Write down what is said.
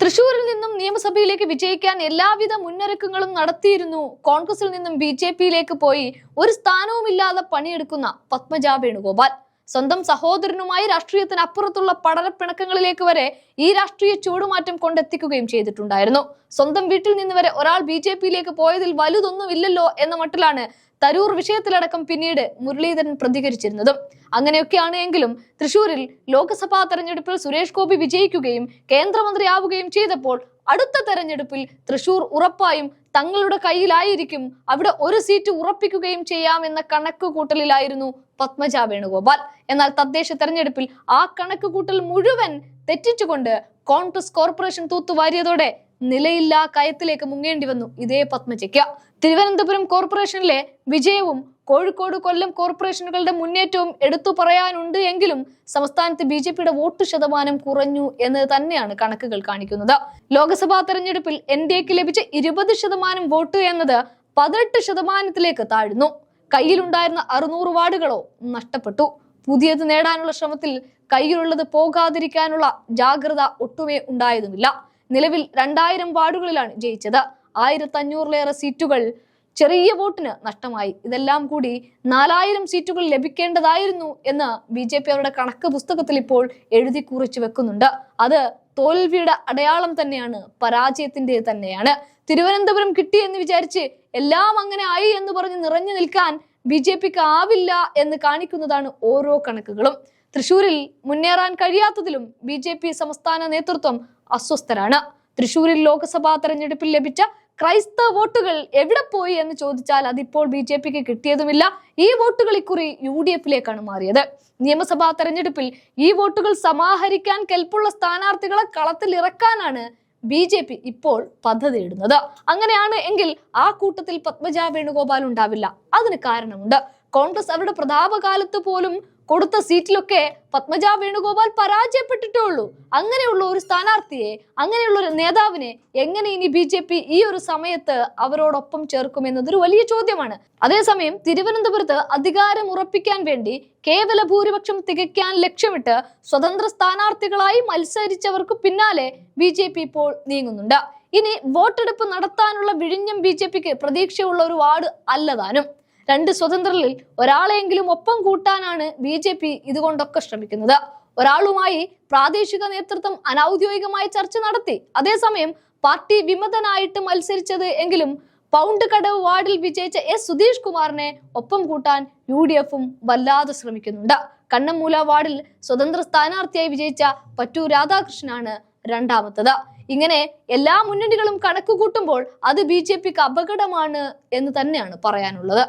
തൃശൂരിൽ നിന്നും നിയമസഭയിലേക്ക് വിജയിക്കാൻ എല്ലാവിധ മുന്നൊരുക്കങ്ങളും നടത്തിയിരുന്നു. കോൺഗ്രസിൽ നിന്നും ബി.ജെ.പിയിലേക്ക് പോയി ഒരു സ്ഥാനവുമില്ലാതെ പണിയെടുക്കുന്ന പത്മജ വേണുഗോപാൽ സ്വന്തം സഹോദരനുമായി രാഷ്ട്രീയത്തിന് അപ്പുറത്തുള്ള പടലപ്പിണക്കങ്ങളിലേക്ക് വരെ ഈ രാഷ്ട്രീയ ചൂടുമാറ്റം കൊണ്ടെത്തിക്കുകയും ചെയ്തിട്ടുണ്ടായിരുന്നു. സ്വന്തം വീട്ടിൽ നിന്ന് വരെ ഒരാൾ ബി.ജെ.പിയിലേക്ക് പോയതിൽ വലുതൊന്നുമില്ലല്ലോ എന്ന മട്ടിലാണ് തരൂർ വിഷയത്തിലടക്കം പിന്നീട് മുരളീധരൻ പ്രതികരിച്ചിരുന്നതും. അങ്ങനെയൊക്കെയാണ് എങ്കിലും തൃശൂരിൽ ലോക്സഭാ തെരഞ്ഞെടുപ്പിൽ സുരേഷ് ഗോപി വിജയിക്കുകയും കേന്ദ്രമന്ത്രിയാവുകയും ചെയ്തപ്പോൾ അടുത്ത തെരഞ്ഞെടുപ്പിൽ തൃശൂർ ഉറപ്പായും തങ്ങളുടെ കയ്യിലായിരിക്കും, അവിടെ ഒരു സീറ്റ് ഉറപ്പിക്കുകയും ചെയ്യാമെന്ന കണക്കുകൂട്ടലിലായിരുന്നു പത്മജ വേണുഗോപാൽ. എന്നാൽ തദ്ദേശ തെരഞ്ഞെടുപ്പിൽ ആ കണക്കുകൂട്ടൽ മുഴുവൻ തെറ്റിച്ചുകൊണ്ട് കോൺഗ്രസ് കോർപ്പറേഷൻ തൂത്തുവാരിയതോടെ നിലയില്ലാ കയത്തിലേക്ക് മുങ്ങേണ്ടി വന്നു ഇതേ പത്മജയ്ക്ക്. തിരുവനന്തപുരം കോർപ്പറേഷനിലെ വിജയവും കോഴിക്കോട് കൊല്ലം കോർപ്പറേഷനുകളുടെ മുന്നേറ്റവും എടുത്തു പറയാനുണ്ട് എങ്കിലും സംസ്ഥാനത്ത് ബി.ജെ.പിയുടെ വോട്ട് ശതമാനം കുറഞ്ഞു എന്നത് തന്നെയാണ് കണക്കുകൾ കാണിക്കുന്നത്. ലോക്സഭാ തെരഞ്ഞെടുപ്പിൽ എൻ.ഡി.എക്ക് ലഭിച്ച 20% വോട്ട് എന്നത് 18% താഴ്ന്നു. കയ്യിലുണ്ടായിരുന്ന 600 വാർഡുകളോ നഷ്ടപ്പെട്ടു. പുതിയത് നേടാനുള്ള ശ്രമത്തിൽ കയ്യിലുള്ളത് പോകാതിരിക്കാനുള്ള ജാഗ്രത ഒട്ടുമേ ഉണ്ടായതുമില്ല. നിലവിൽ 2000 വാർഡുകളിലാണ് ജയിച്ചത്. 1500-ലേറെ സീറ്റുകൾ ചെറിയ വോട്ടിന് നഷ്ടമായി. ഇതെല്ലാം കൂടി 4000 സീറ്റുകൾ ലഭിക്കേണ്ടതായിരുന്നു എന്ന് ബി.ജെ.പി അവരുടെ കണക്ക് പുസ്തകത്തിൽ ഇപ്പോൾ എഴുതി കുറിച്ചു വെക്കുന്നുണ്ട്. അത് തോൽവിയുടെ അടയാളം തന്നെയാണ്, പരാജയത്തിന്റെ തന്നെയാണ്. തിരുവനന്തപുരം കിട്ടി എന്ന് വിചാരിച്ച് എല്ലാം അങ്ങനെ ആയി എന്ന് പറഞ്ഞ് നിറഞ്ഞു നിൽക്കാൻ ബി.ജെ.പിക്ക് ആവില്ല എന്ന് കാണിക്കുന്നതാണ് ഓരോ കണക്കുകളും. തൃശൂരിൽ മുന്നേറാൻ കഴിയാത്തതിലും ബി.ജെ.പി സംസ്ഥാന നേതൃത്വം അസ്വസ്ഥരാണ്. തൃശൂരിൽ ലോക്സഭാ തെരഞ്ഞെടുപ്പിൽ ലഭിച്ച ക്രൈസ്തവ വോട്ടുകൾ എവിടെ പോയി എന്ന് ചോദിച്ചാൽ അതിപ്പോൾ ബി.ജെ.പിക്ക് കിട്ടിയതുമില്ല. ഈ വോട്ടുകൾ ഇക്കുറി യു.ഡി.എഫിലേക്കാണ് മാറിയത്. നിയമസഭാ തെരഞ്ഞെടുപ്പിൽ ഈ വോട്ടുകൾ സമാഹരിക്കാൻ കെൽപ്പുള്ള സ്ഥാനാർത്ഥികളെ കളത്തിൽ ഇറക്കാനാണ് ബി.ജെ.പി ഇപ്പോൾ പദ്ധതിയിടുന്നത്. അങ്ങനെയാണ് എങ്കിൽ ആ കൂട്ടത്തിൽ പത്മജ വേണുഗോപാൽ ഉണ്ടാവില്ല. അതിന് കാരണമുണ്ട്. കോൺഗ്രസ് അവരുടെ പ്രതാപകാലത്ത് പോലും കൊടുത്ത സീറ്റിലൊക്കെ പത്മജ വേണുഗോപാൽ പരാജയപ്പെട്ടിട്ടേ ഉള്ളൂ. അങ്ങനെയുള്ള ഒരു സ്ഥാനാർത്ഥിയെ, അങ്ങനെയുള്ള ഒരു നേതാവിനെ എങ്ങനെ ഇനി ബി.ജെ.പി ഈ ഒരു സമയത്ത് അവരോടൊപ്പം ചേർക്കുമെന്നതൊരു വലിയ ചോദ്യമാണ്. അതേസമയം തിരുവനന്തപുരത്ത് അധികാരം ഉറപ്പിക്കാൻ വേണ്ടി കേവല ഭൂരിപക്ഷം തികയ്ക്കാൻ ലക്ഷ്യമിട്ട് സ്വതന്ത്ര സ്ഥാനാർത്ഥികളായി മത്സരിച്ചവർക്ക് പിന്നാലെ ബി.ജെ.പി ഇപ്പോൾ നീങ്ങുന്നുണ്ട്. ഇനി വോട്ടെടുപ്പ് നടത്താനുള്ള വിഴിഞ്ഞം ബി.ജെ.പിക്ക് പ്രതീക്ഷയുള്ള ഒരു വാർഡ് അല്ലതാനും. 2 സ്വതന്ത്രരിൽ ഒരാളെങ്കിലും ഒപ്പം കൂട്ടാനാണ് ബി.ജെ.പി ഇതുകൊണ്ടൊക്കെ ശ്രമിക്കുന്നത്. ഒരാളുമായി പ്രാദേശിക നേതൃത്വം അനൌദ്യോഗികമായി ചർച്ച നടത്തി. അതേസമയം പാർട്ടി വിമതനായിട്ട് മത്സരിച്ചത് എങ്കിലും പൗണ്ട് കടവ് വാർഡിൽ വിജയിച്ച എസ് സുധീഷ് കുമാറിനെ ഒപ്പം കൂട്ടാൻ യു.ഡി.എഫും വല്ലാതെ ശ്രമിക്കുന്നുണ്ട്. കണ്ണമ്മൂല വാർഡിൽ സ്വതന്ത്ര സ്ഥാനാർത്ഥിയായി വിജയിച്ച പറ്റൂർ രാധാകൃഷ്ണനാണ് രണ്ടാമത്തത്. ഇങ്ങനെ എല്ലാ മുന്നണികളും കണക്ക് കൂട്ടുമ്പോൾ അത് ബി.ജെ.പിക്ക് അപകടമാണ് എന്ന് തന്നെയാണ് പറയാനുള്ളത്.